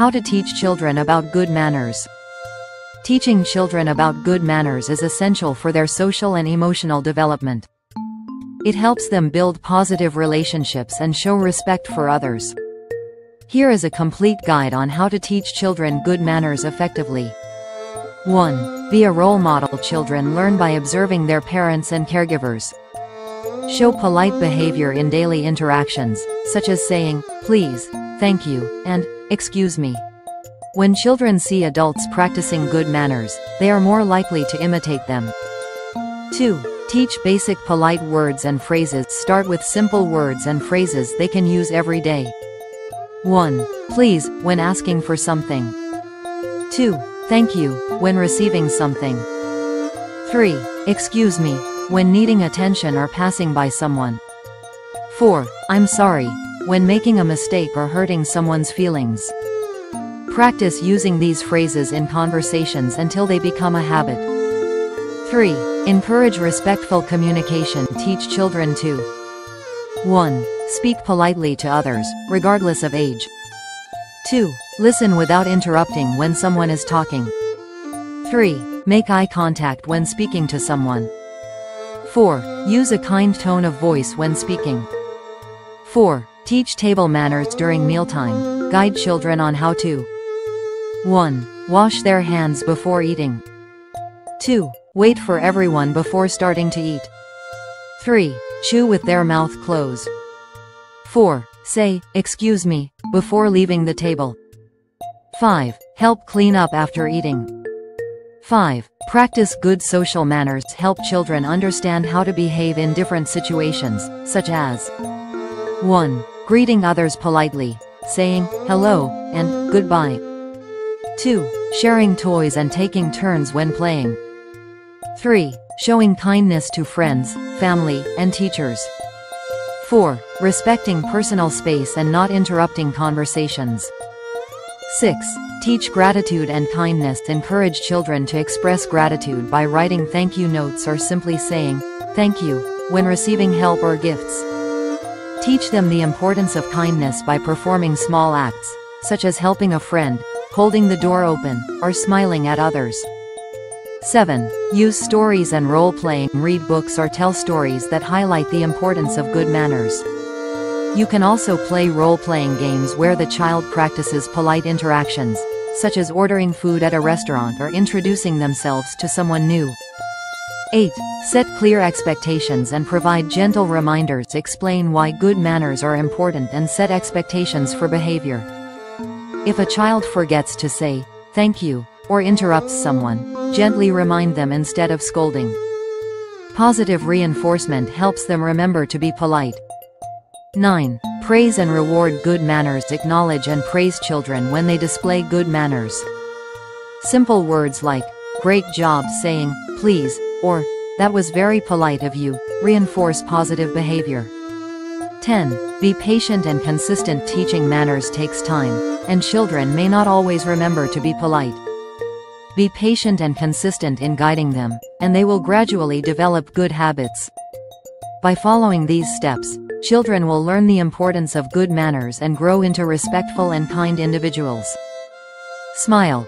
How to teach children about good manners. Teaching children about good manners is essential for their social and emotional development. It helps them build positive relationships and show respect for others. Here is a complete guide on how to teach children good manners effectively. 1. Be a role model. Children learn by observing their parents and caregivers. Show polite behavior in daily interactions, such as saying, please, thank you, and excuse me. When children see adults practicing good manners, they are more likely to imitate them. 2. Teach basic polite words and phrases. Start with simple words and phrases they can use every day. 1. Please, when asking for something. 2. Thank you, when receiving something. 3. Excuse me, when needing attention or passing by someone. 4. I'm sorry, when making a mistake or hurting someone's feelings. Practice using these phrases in conversations until they become a habit. 3. Encourage respectful communication. Teach children to 1. Speak politely to others, regardless of age. 2. Listen without interrupting when someone is talking. 3. Make eye contact when speaking to someone. 4. Use a kind tone of voice when speaking. 4. Teach table manners during mealtime. Guide children on how to 1. Wash their hands before eating. 2. Wait for everyone before starting to eat. 3. Chew with their mouth closed. 4. Say, excuse me, before leaving the table. 5. Help clean up after eating. 5. Practice good social manners. Help children understand how to behave in different situations, such as 1. Greeting others politely, saying, hello, and goodbye. 2. Sharing toys and taking turns when playing. 3. Showing kindness to friends, family, and teachers. 4. Respecting personal space and not interrupting conversations. 6. Teach gratitude and kindness. Encourage children to express gratitude by writing thank you notes or simply saying, thank you, when receiving help or gifts. Teach them the importance of kindness by performing small acts, such as helping a friend, holding the door open, or smiling at others. 7. Use stories and role-playing. Read books or tell stories that highlight the importance of good manners. You can also play role-playing games where the child practices polite interactions, such as ordering food at a restaurant or introducing themselves to someone new. 8. Set clear expectations and provide gentle reminders. Explain why good manners are important and set expectations for behavior. If a child forgets to say, thank you, or interrupts someone, gently remind them instead of scolding. Positive reinforcement helps them remember to be polite. 9. Praise and reward good manners. Acknowledge and praise children when they display good manners. Simple words like, great job, saying, please, or, that was very polite of you, reinforce positive behavior. 10. Be patient and consistent. Teaching manners takes time, and children may not always remember to be polite. Be patient and consistent in guiding them, and they will gradually develop good habits. By following these steps, children will learn the importance of good manners and grow into respectful and kind individuals. Smile.